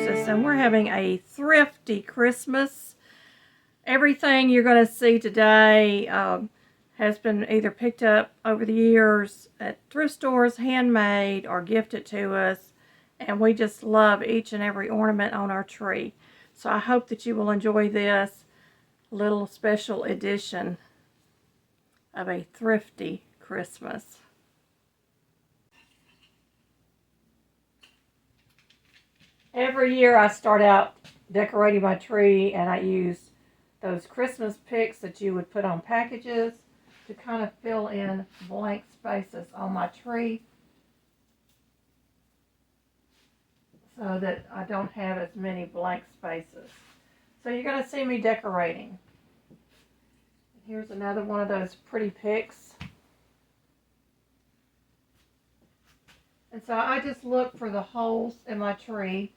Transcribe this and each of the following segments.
Texas, and we're having a thrifty Christmas. Everything you're going to see today has been either picked up over the years at thrift stores, handmade, or gifted to us, and we just love each and every ornament on our tree. So I hope that you will enjoy this little special edition of a thrifty Christmas. Every year I start out decorating my tree, and I use those Christmas picks that you would put on packages to kind of fill in blank spaces on my tree so that I don't have as many blank spaces. So you're going to see me decorating. Here's another one of those pretty picks. And so I just look for the holes in my tree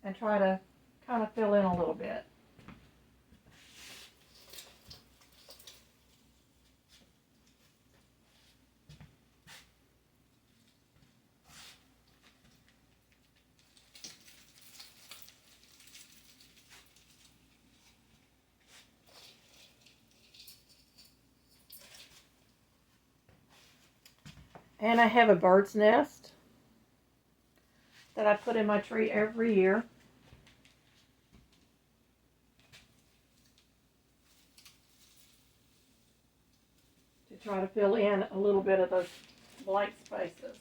and try to kind of fill in a little bit. And I have a bird's nest that I put in my tree every year. To try to fill in a little bit of those blank spaces.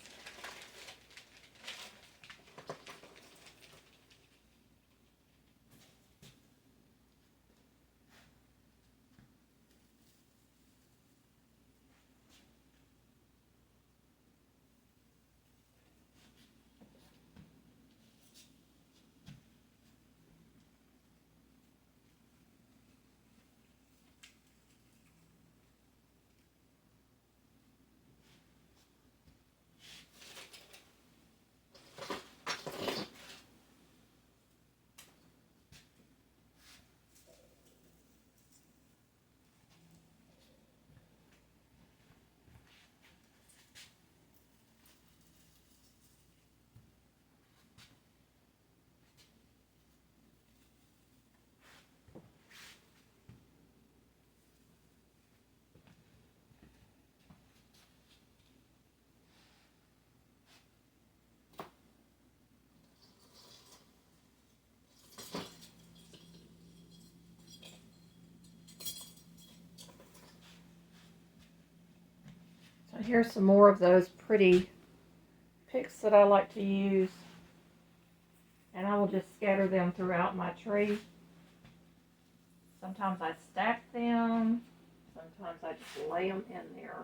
So here's some more of those pretty picks that I like to use. And I will just scatter them throughout my tree. Sometimes I stack them. Sometimes I just lay them in there.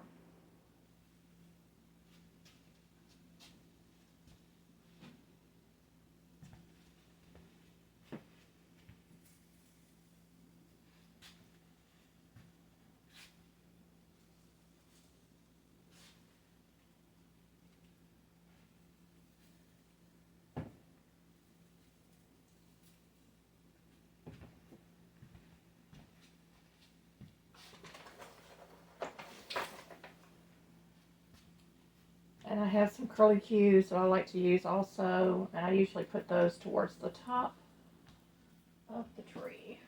And I have some curly cues that I like to use also, and I usually put those towards the top of the tree.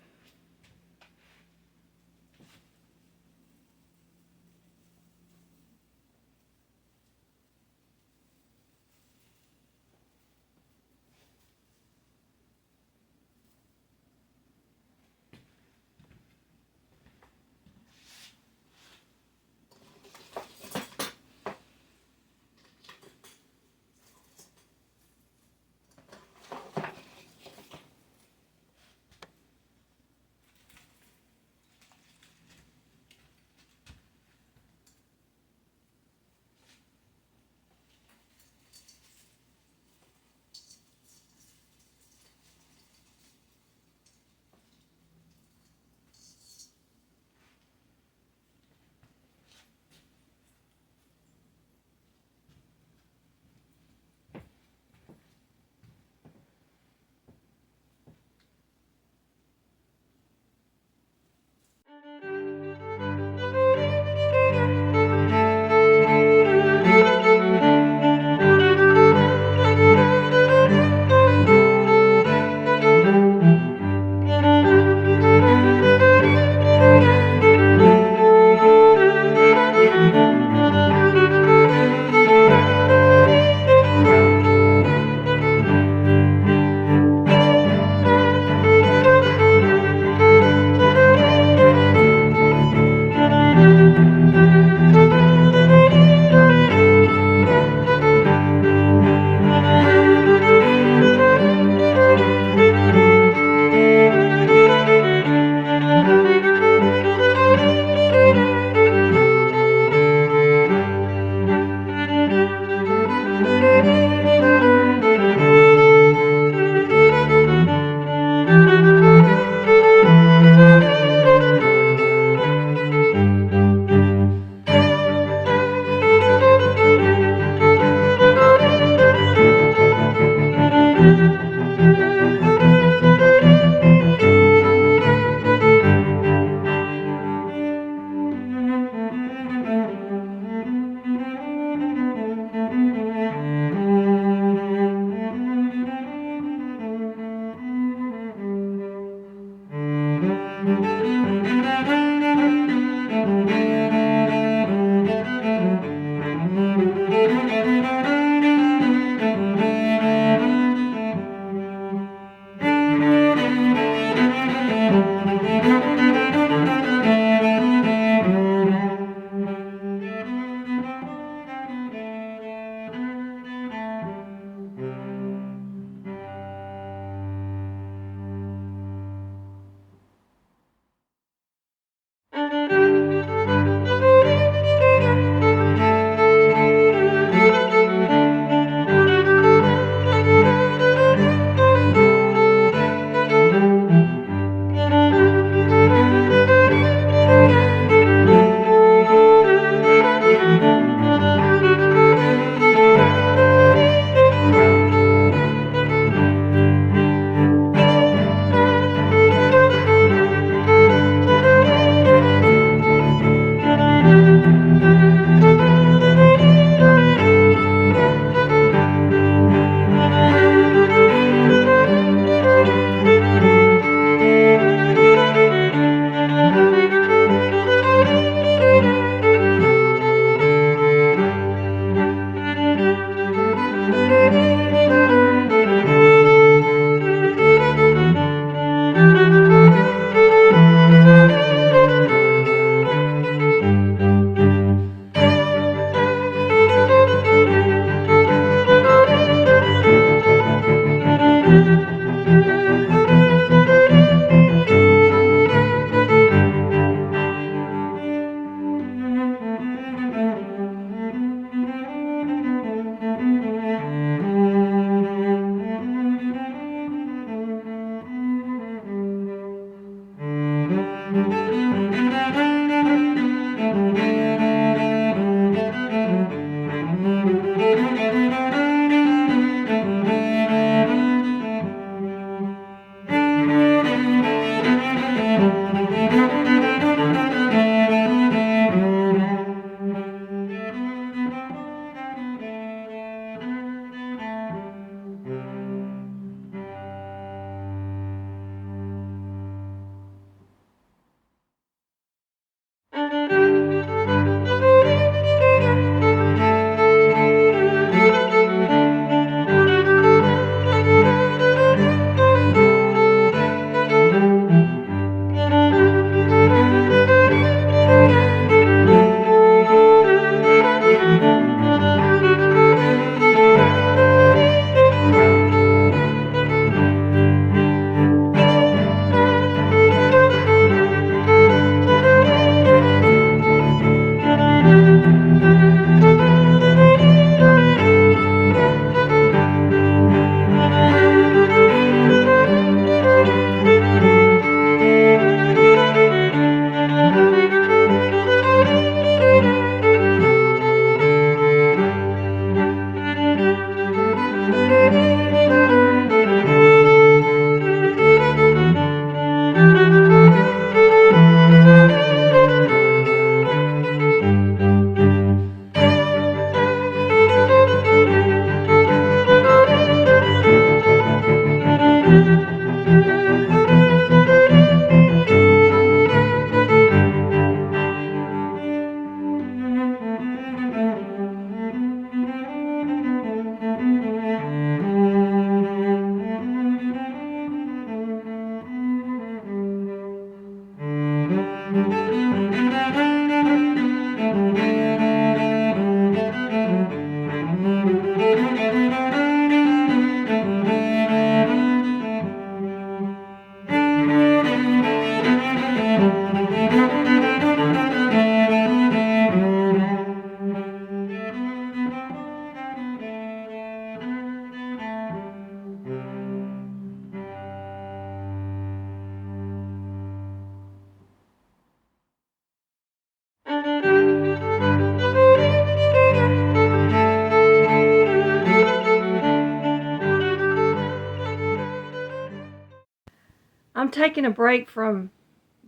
I'm taking a break from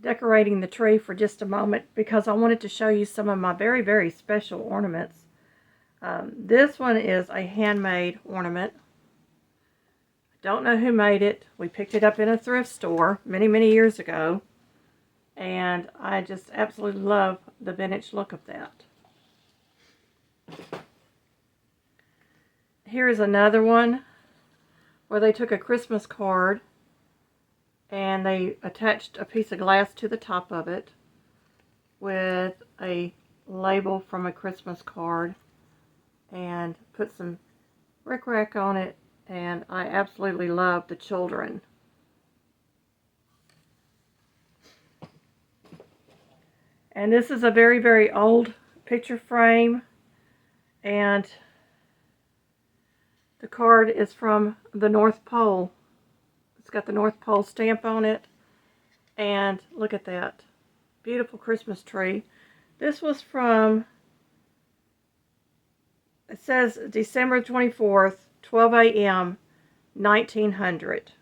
decorating the tree for just a moment because I wanted to show you some of my very, very special ornaments. This one is a handmade ornament. I don't know who made it. We picked it up in a thrift store many, many years ago. And I just absolutely love the vintage look of that. Here is another one where they took a Christmas card and they attached a piece of glass to the top of it with a label from a Christmas card and put some rickrack on it, and I absolutely love the children. And this is a very, very old picture frame, and the card is from the North Pole. It's got the North Pole stamp on it, and look at that. Beautiful Christmas tree. This was from, it says December 24th, 12 a.m., 1900.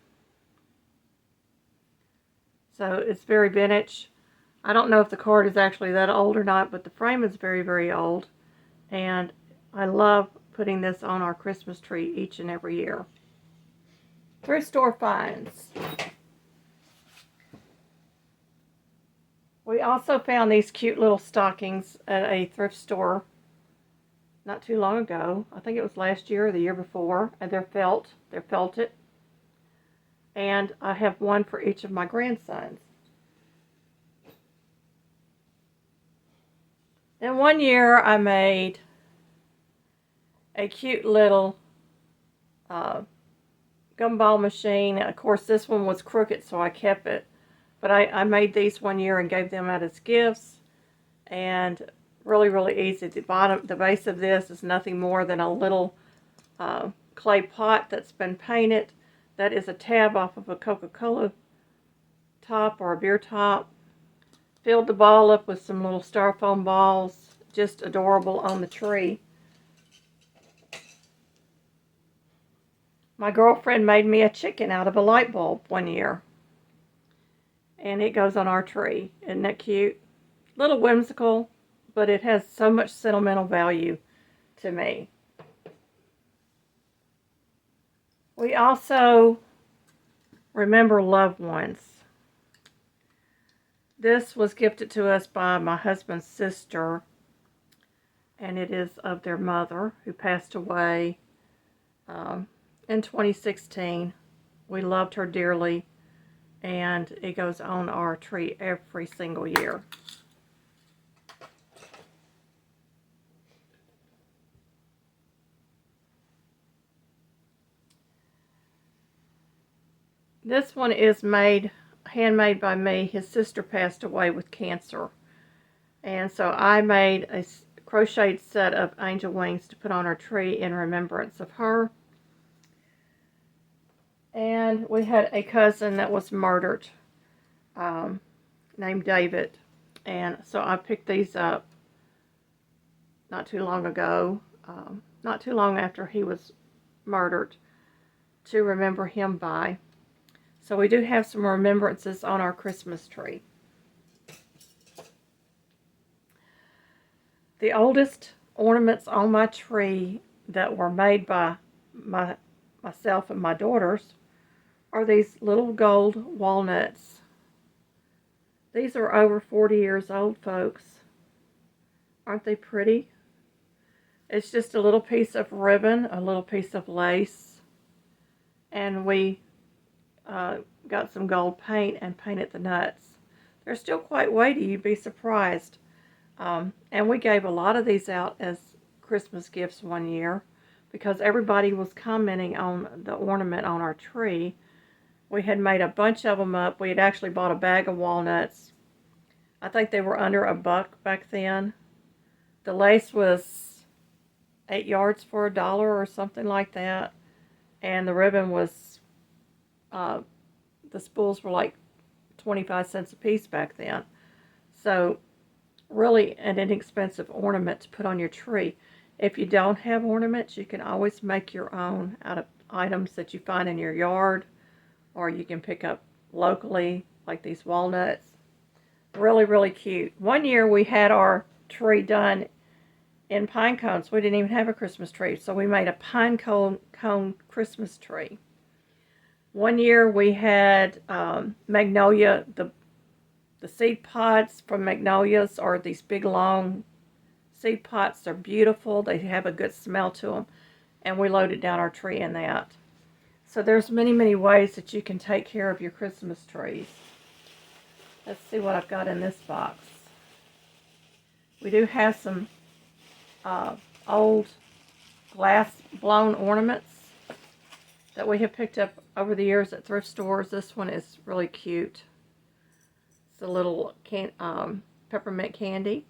So it's very vintage. I don't know if the card is actually that old or not, but the frame is very, very old. And I love putting this on our Christmas tree each and every year. Thrift store finds. We also found these cute little stockings at a thrift store not too long ago. I think it was last year or the year before. And they're felted. And I have one for each of my grandsons. Then one year I made a cute little gumball machine. Of course, this one was crooked, so I kept it. But I made these one year and gave them out as gifts. And really, really easy. The base of this is nothing more than a little clay pot that's been painted. That is a tab off of a Coca-Cola top or a beer top. Filled the ball up with some little styrofoam balls. Just adorable on the tree. My girlfriend made me a chicken out of a light bulb one year. And it goes on our tree. Isn't that cute? A little whimsical, but it has so much sentimental value to me. We also remember loved ones. This was gifted to us by my husband's sister, and it is of their mother who passed away in 2016. We loved her dearly, and it goes on our tree every single year. This one is handmade by me. His sister passed away with cancer. And so I made a crocheted set of angel wings to put on our tree in remembrance of her. And we had a cousin that was murdered named David. And so I picked these up not too long ago, not too long after he was murdered, to remember him by. So we do have some remembrances on our Christmas tree. The oldest ornaments on my tree that were made by myself and my daughters are these little gold walnuts. These are over 40 years old, folks. Aren't they pretty? It's just a little piece of ribbon, a little piece of lace, and we got some gold paint and painted the nuts. They're still quite weighty, you'd be surprised. And we gave a lot of these out as Christmas gifts one year because everybody was commenting on the ornament on our tree. We had made a bunch of them up. We had actually bought a bag of walnuts. I think they were under $1 back then. The lace was 8 yards for $1 or something like that. And the ribbon was, the spools were like 25 cents a piece back then. So really an inexpensive ornament to put on your tree. If you don't have ornaments, you can always make your own out of items that you find in your yard, or you can pick up locally, like these walnuts. Really, really cute. One year we had our tree done in pine cones. We didn't even have a Christmas tree, so we made a pine cone Christmas tree. One year we had magnolia, The seed pods from magnolias are these big long seed pots. They're beautiful. They have a good smell to them. And we loaded down our tree in that. So there's many, many ways that you can take care of your Christmas trees. Let's see what I've got in this box. We do have some old glass blown ornaments that we have picked up over the years at thrift stores. This one is really cute. It's a little peppermint candy.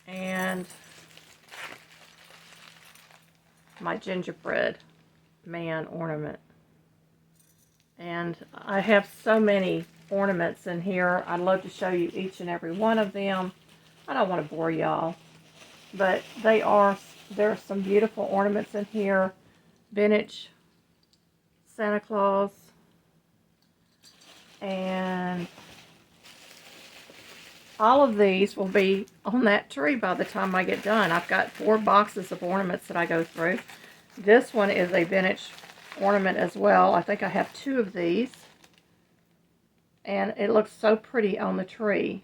And my gingerbread man ornament. And I have so many ornaments in here. I'd love to show you each and every one of them. I don't want to bore y'all, but there are some beautiful ornaments in here. Vintage Santa Claus, and all of these will be on that tree by the time I get done. I've got 4 boxes of ornaments that I go through. This one is a vintage ornament as well. I think I have 2 of these, and it looks so pretty on the tree.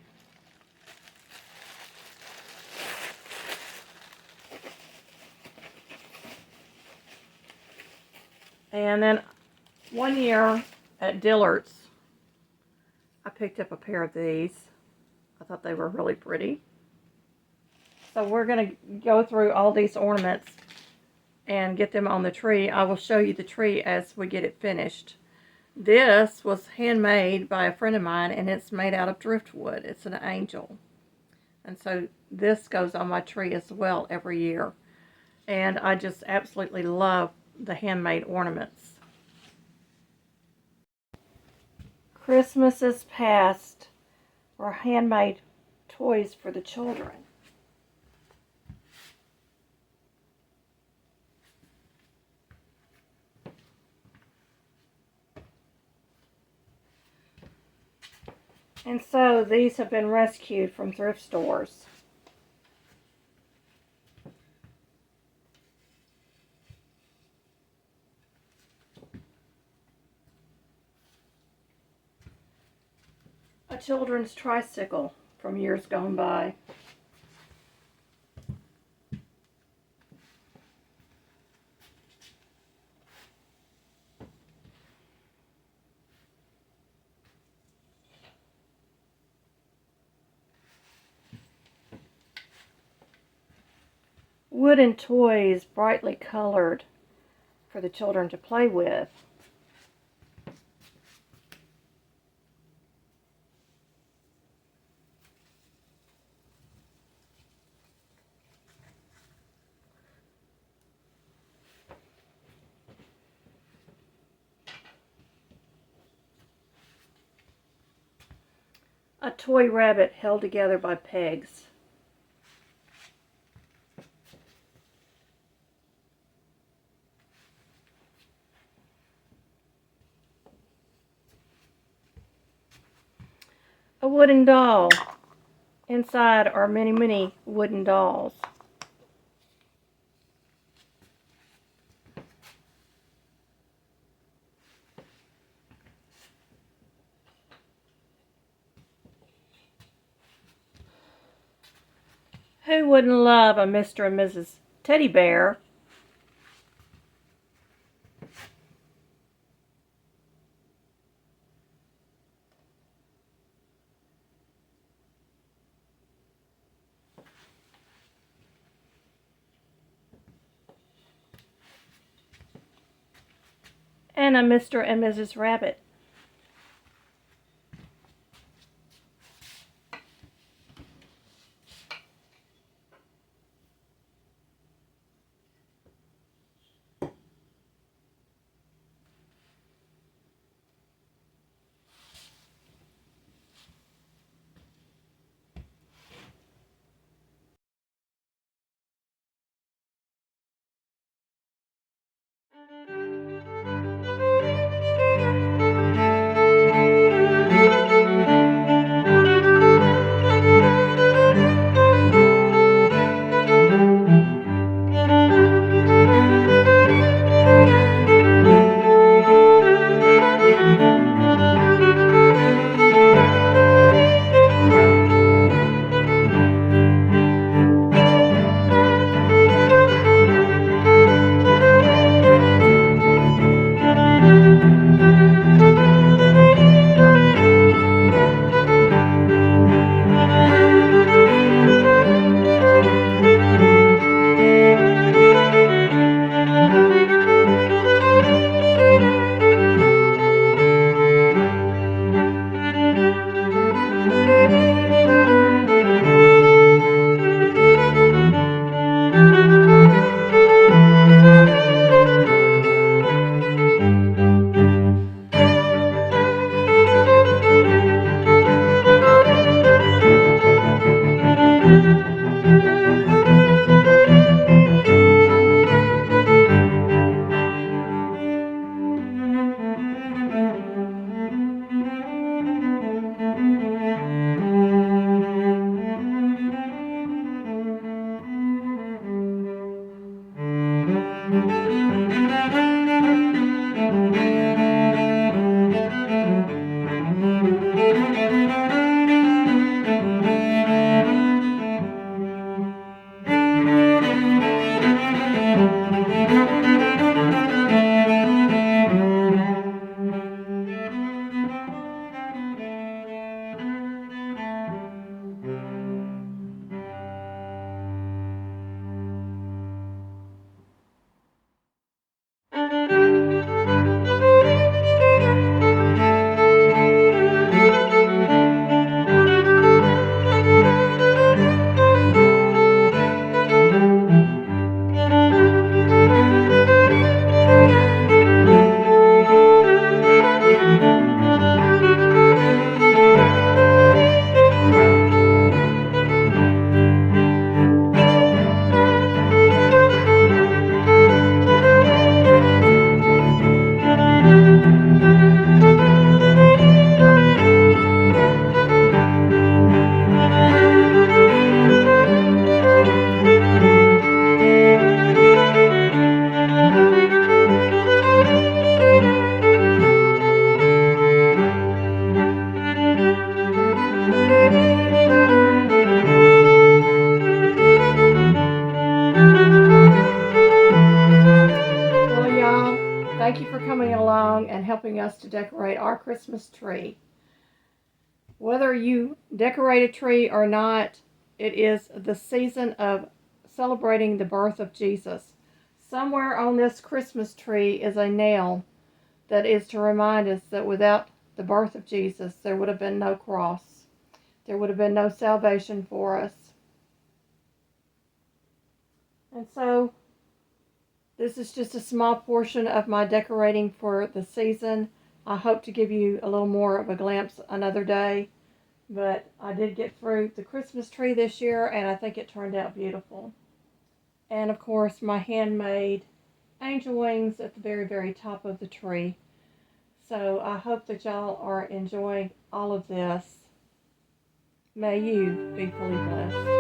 And then one year at Dillard's, I picked up a pair of these. I thought they were really pretty. So we're going to go through all these ornaments and get them on the tree. I will show you the tree as we get it finished. This was handmade by a friend of mine, and it's made out of driftwood. It's an angel. And so this goes on my tree as well every year. And I just absolutely love the handmade ornaments. Christmas is past for handmade toys for the children. And so these have been rescued from thrift stores. A children's tricycle from years gone by. Wooden toys, brightly colored, for the children to play with. A toy rabbit held together by pegs. A wooden doll. Inside are many, many wooden dolls. Who wouldn't love a Mr. and Mrs. Teddy Bear? And a Mr. and Mrs. Rabbit. us to decorate our Christmas tree. Whether you decorate a tree or not, it is the season of celebrating the birth of Jesus. Somewhere on this Christmas tree is a nail that is to remind us that without the birth of Jesus, there would have been no cross. There would have been no salvation for us. And so, this is just a small portion of my decorating for the season. I hope to give you a little more of a glimpse another day. But I did get through the Christmas tree this year, and I think it turned out beautiful. And of course, my handmade angel wings at the very, very top of the tree. So I hope that y'all are enjoying all of this. May you be fully blessed.